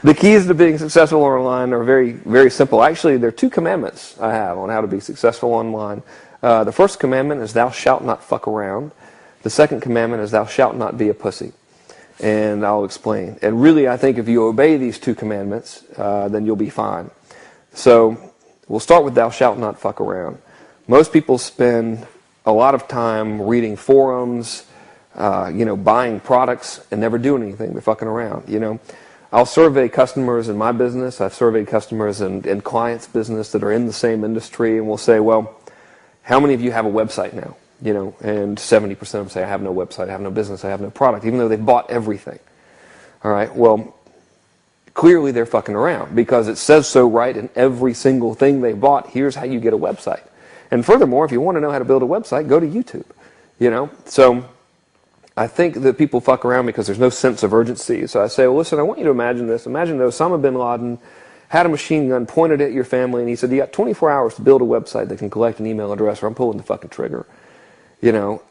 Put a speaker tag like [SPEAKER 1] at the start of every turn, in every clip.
[SPEAKER 1] The keys to being successful online are very, very simple. Actually, there are 2 commandments I have on how to be successful online. The first commandment is thou shalt not fuck around. The second commandment is thou shalt not be a pussy. And I'll explain. And really, I think if you obey these 2 commandments, then you'll be fine. So we'll start with thou shalt not fuck around. Most people spend a lot of time reading forums, buying products and never doing anything. They're fucking around, I'll survey customers in my business. I've surveyed customers in clients' business that are in the same industry, and we'll say, well, how many of you have a website now? And 70% of them say, I have no website, I have no business, I have no product, even though they've bought everything. All right, well, clearly they're fucking around because it says so right in every single thing they bought. Here's how you get a website. And furthermore, if you want to know how to build a website, go to YouTube. So I think that people fuck around because there's no sense of urgency. So I say, well, listen, I want you to imagine this. Imagine that Osama bin Laden had a machine gun pointed at your family, and he said, you got 24 hours to build a website that can collect an email address, or I'm pulling the fucking trigger.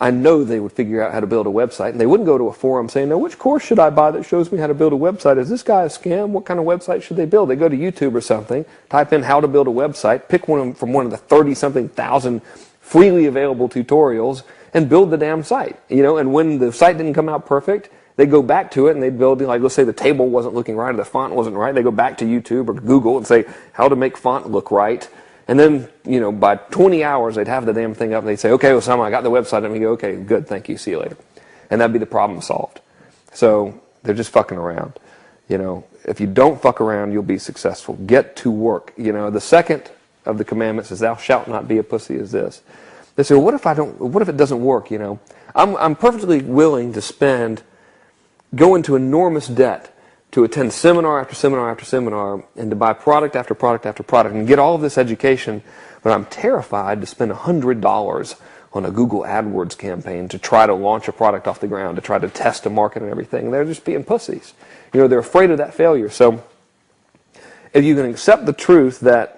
[SPEAKER 1] I know they would figure out how to build a website, and they wouldn't go to a forum saying, now, which course should I buy that shows me how to build a website? Is this guy a scam? What kind of website should they build? They go to YouTube or something, type in how to build a website, pick one from one of the 30-something thousand freely available tutorials, and build the damn site. And when the site didn't come out perfect, they go back to it and they'd build, let's say the table wasn't looking right or the font wasn't right. They go back to YouTube or Google and say how to make font look right. And then, by 20 hours, they'd have the damn thing up and they'd say, okay, Osama, I got the website. And we go, okay, good, thank you, see you later. And that'd be the problem solved. So they're just fucking around. If you don't fuck around, you'll be successful. Get to work. The second of the commandments is thou shalt not be a pussy is this. They say, well, what if it doesn't work, I'm perfectly willing to go into enormous debt to attend seminar after seminar after seminar and to buy product after product after product and get all of this education, but I'm terrified to spend $100 on a Google AdWords campaign to try to launch a product off the ground, to try to test a market and everything. They're just being pussies. They're afraid of that failure. So if you can accept the truth that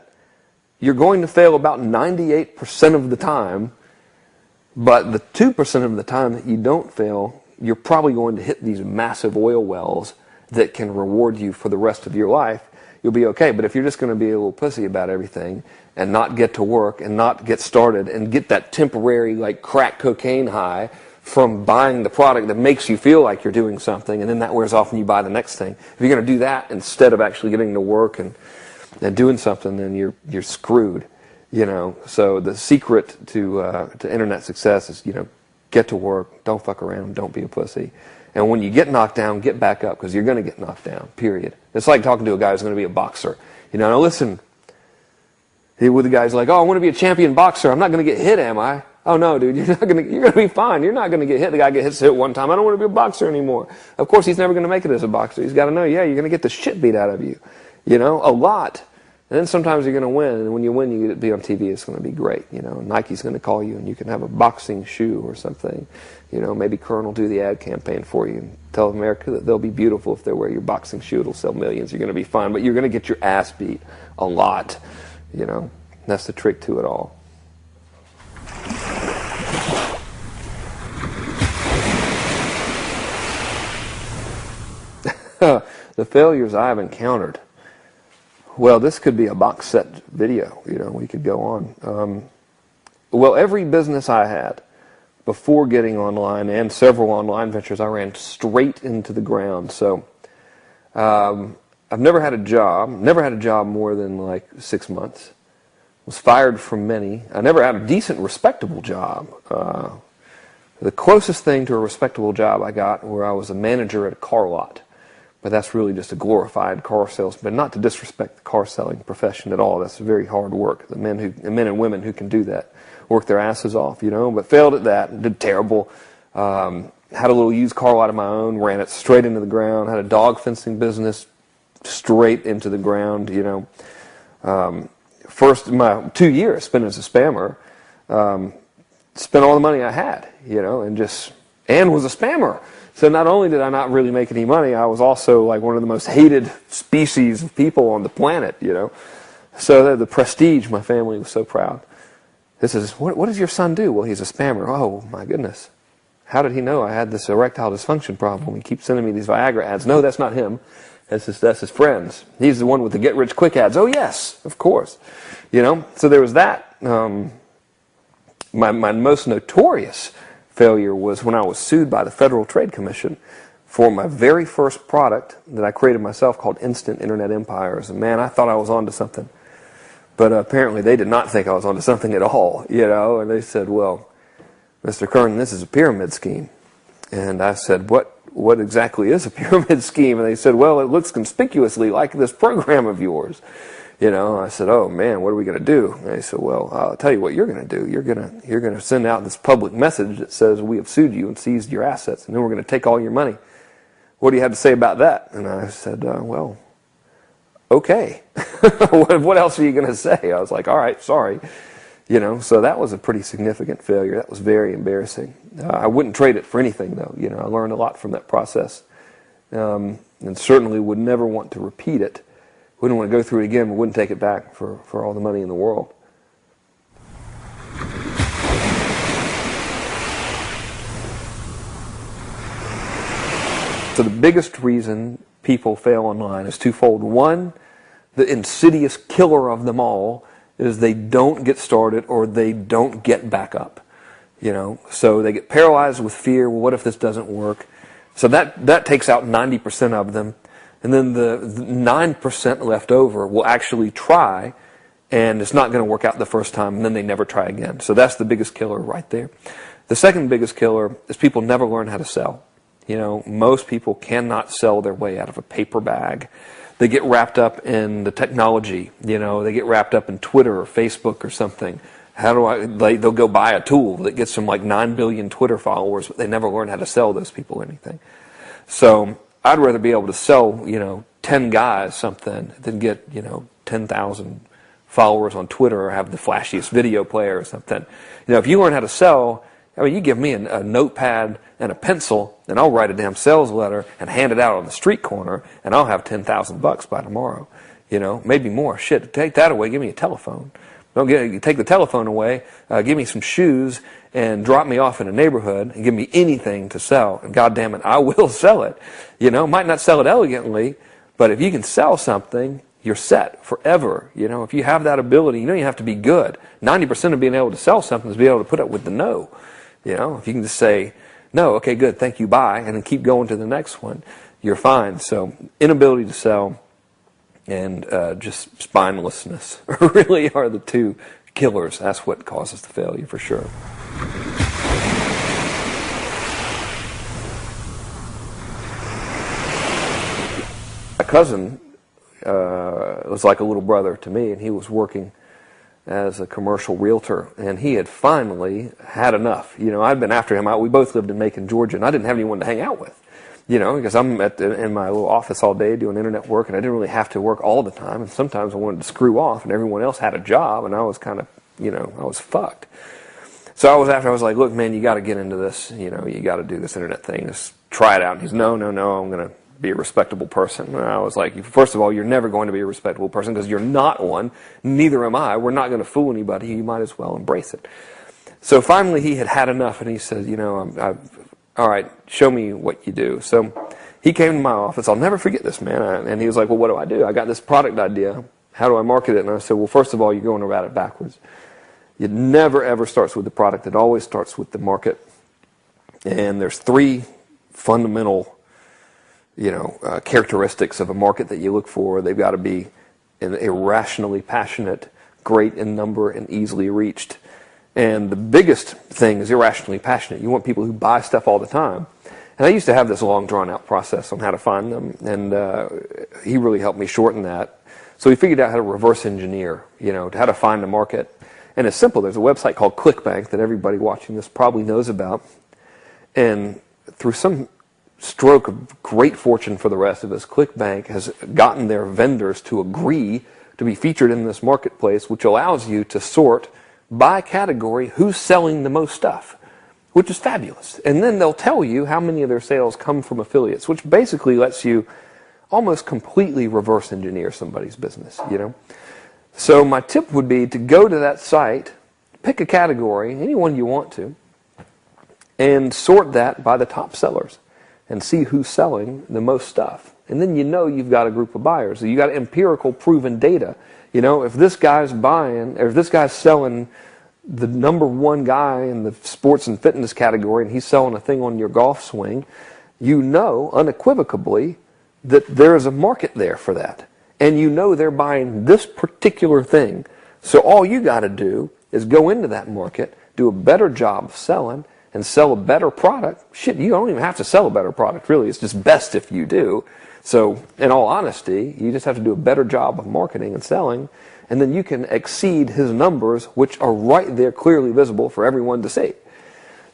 [SPEAKER 1] you're going to fail about 98% of the time, but the 2% of the time that you don't fail, you're probably going to hit these massive oil wells that can reward you for the rest of your life, you'll be okay. But if you're just going to be a little pussy about everything and not get to work and not get started and get that temporary crack cocaine high from buying the product that makes you feel like you're doing something, and then that wears off and you buy the next thing. If you're going to do that instead of actually getting to work and doing something, then you're screwed. So the secret to internet success is get to work, don't fuck around, don't be a pussy. And when you get knocked down, get back up, because you're going to get knocked down, period. It's like talking to a guy who's going to be a boxer. Now listen, with the guy's like, oh, I want to be a champion boxer. I'm not going to get hit, am I? Oh, no, dude, you're going to be fine. You're not going to get hit. The guy gets hit one time. I don't want to be a boxer anymore. Of course, he's never going to make it as a boxer. He's got to know, you're going to get the shit beat out of you, a lot. And then sometimes you're going to win, and when you win, you get to be on TV. It's going to be great. Nike's going to call you, and you can have a boxing shoe or something. Maybe Kern will do the ad campaign for you and tell America that they'll be beautiful if they wear your boxing shoe. It'll sell millions. You're going to be fine, but you're going to get your ass beat a lot. That's the trick to it all. The failures I have encountered. Well, this could be a box set video. We could go on. Well, every business I had before getting online and several online ventures, I ran straight into the ground. So I've never had a job more than 6 months. Was fired from many. I never had a decent, respectable job. The closest thing to a respectable job I got where I was a manager at a car lot. But that's really just a glorified car salesman. Not to disrespect the car selling profession at all. That's very hard work. The men and women who can do that work their asses off, but failed at that, did terrible. Had a little used car lot of my own, ran it straight into the ground. Had a dog fencing business, straight into the ground. First, my 2 years spent as a spammer, spent all the money I had, and was a spammer. So not only did I not really make any money, I was also one of the most hated species of people on the planet, So the prestige, my family was so proud. This is, what does your son do? Well, he's a spammer. Oh, my goodness. How did he know I had this erectile dysfunction problem? He keeps sending me these Viagra ads. No, that's not him. That's his friends. He's the one with the get-rich-quick ads. Oh, yes, of course. So there was that. My most notorious failure was when I was sued by the Federal Trade Commission for my very first product that I created myself called Instant Internet Empires. And man, I thought I was onto something. But apparently they did not think I was onto something at all, and they said, well, Mr. Kern, this is a pyramid scheme. And I said, what exactly is a pyramid scheme? And they said, well, it looks conspicuously like this program of yours. I said, oh man, what are we going to do? And they said, well, I'll tell you what you're going to do. You're going to send out this public message that says we have sued you and seized your assets, and then we're going to take all your money. What do you have to say about that? And I said, well, okay. What else are you going to say? I was like, all right, sorry. So that was a pretty significant failure. That was very embarrassing. I wouldn't trade it for anything, though. I learned a lot from that process, and certainly would never want to repeat it. Wouldn't want to go through it again, but wouldn't take it back for all the money in the world. So the biggest reason people fail online is twofold. One, the insidious killer of them all is they don't get started or they don't get back up. So they get paralyzed with fear. Well, what if this doesn't work? So that takes out 90% of them. And then the 9% left over will actually try, and it's not going to work out the first time, and then they never try again. So that's the biggest killer right there. The second biggest killer is people never learn how to sell. Most people cannot sell their way out of a paper bag. They get wrapped up in the technology. They get wrapped up in Twitter or Facebook or something. They'll go buy a tool that gets them like 9 billion Twitter followers, but they never learn how to sell those people anything. So I'd rather be able to sell, 10 guys something than get, 10,000 followers on Twitter or have the flashiest video player or something. If you learn how to sell, you give me a notepad and a pencil, and I'll write a damn sales letter and hand it out on the street corner, and I'll have $10,000 by tomorrow. Maybe more. Shit, take that away. Give me a telephone. Take the telephone away. Give me some shoes and drop me off in a neighborhood and give me anything to sell. And God damn it, I will sell it. Might not sell it elegantly, but if you can sell something, you're set forever. If you have that ability, you have to be good. 90% of being able to sell something is being able to put up with the no. If you can just say, no, okay, good, thank you, bye, and then keep going to the next one, you're fine. So inability to sell and just spinelessness really are the two killers. That's what causes the failure for sure. My cousin was like a little brother to me, and he was working as a commercial realtor, and he had finally had enough. I'd been after him. We both lived in Macon, Georgia, and I didn't have anyone to hang out with. Because I'm in my little office all day doing internet work, and I didn't really have to work all the time. And sometimes I wanted to screw off, and everyone else had a job, and I was kind of, I was fucked. So I was like, look, man, you got to get into this. You got to do this internet thing. Just try it out. And he's, no, I'm going to be a respectable person. And I was like, first of all, you're never going to be a respectable person because you're not one. Neither am I. We're not going to fool anybody. You might as well embrace it. So finally, he had had enough, and he said, all right, show me what you do. So he came to my office. I'll never forget this, man. And he was like, well, what do? I got this product idea. How do I market it? And I said, well, first of all, you're going about it backwards. It never, ever starts with the product. It always starts with the market. And there's three fundamental, characteristics of a market that you look for. They've got to be irrationally passionate, great in number, and easily reached. And the biggest thing is irrationally passionate. You want people who buy stuff all the time. And I used to have this long, drawn-out process on how to find them, and he really helped me shorten that. So he figured out how to reverse engineer, how to find a market. And it's simple. There's a website called ClickBank that everybody watching this probably knows about. And through some stroke of great fortune for the rest of us, ClickBank has gotten their vendors to agree to be featured in this marketplace, which allows you to sort by category who's selling the most stuff, which is fabulous. And then they'll tell you how many of their sales come from affiliates, which basically lets you almost completely reverse engineer somebody's business, So my tip would be to go to that site, pick a category, any one you want to, and sort that by the top sellers and see who's selling the most stuff. And then you know you've got a group of buyers. So you got empirical proven data. You know, if this guy's buying, or if this guy's selling the number one guy in the sports and fitness category and he's selling a thing on your golf swing, you know unequivocally that there is a market there for that. And you know they're buying this particular thing. So all you got to do is go into that market, do a better job of selling, and sell a better product. Shit, you don't even have to sell a better product, really. It's just best if you do. So, in all honesty, you just have to do a better job of marketing and selling, and then you can exceed his numbers, which are right there clearly visible for everyone to see.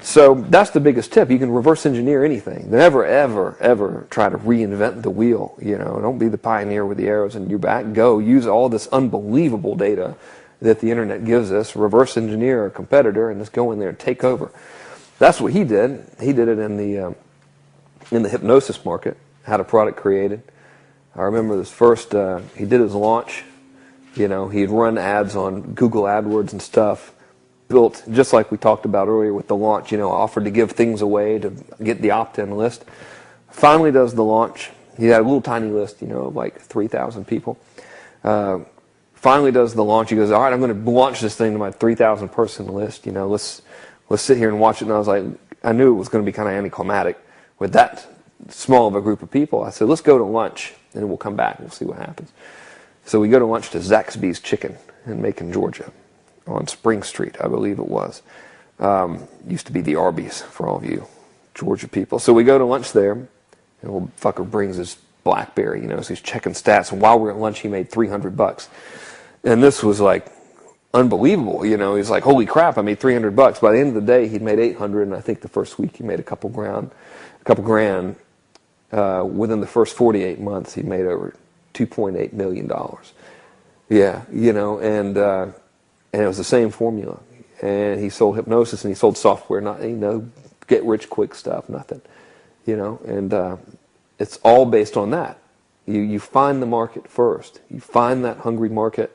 [SPEAKER 1] So that's the biggest tip. You can reverse engineer anything. Never, ever, ever try to reinvent the wheel. You know, don't be the pioneer with the arrows in your back. Go use all this unbelievable data that the internet gives us, reverse engineer a competitor, and just go in there and take over. That's what he did. He did it in the hypnosis market. Had a product created. I remember this first. He did his launch. You know, he'd run ads on Google AdWords and stuff. Built just like we talked about earlier with the launch. You know, offered to give things away to get the opt-in list. Finally does the launch. He had a little tiny list, you know, of like 3,000 people. Finally does the launch. He goes, all right, I'm going to launch this thing to my 3,000 person list. You know, let's sit here and watch it. And I was like, I knew it was going to be kind of anticlimactic with that small of a group of people. I said, let's go to lunch and we'll come back and we'll see what happens. So we go to lunch to Zaxby's Chicken in Macon, Georgia, on Spring Street, I believe it was. Used to be the Arby's for all of you Georgia people. So we go to lunch there, and the little fucker brings his BlackBerry, you know, so he's checking stats. And while we're at lunch, he made $300. And this was like unbelievable, you know. He's like, holy crap, I made $300. By the end of the day, he'd made $800, and I think the first week he made a couple grand. Within the first 48 months, he made over $2.8 million. Yeah, you know, and it was the same formula. And he sold hypnosis and he sold software, not, you know, get rich quick stuff, nothing, you know. And it's all based on that. You find the market first. You find that hungry market.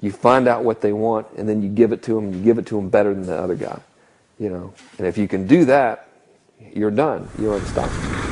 [SPEAKER 1] You find out what they want, and then you give it to them. You give it to them better than the other guy, you know. And if you can do that, you're done. You're unstoppable.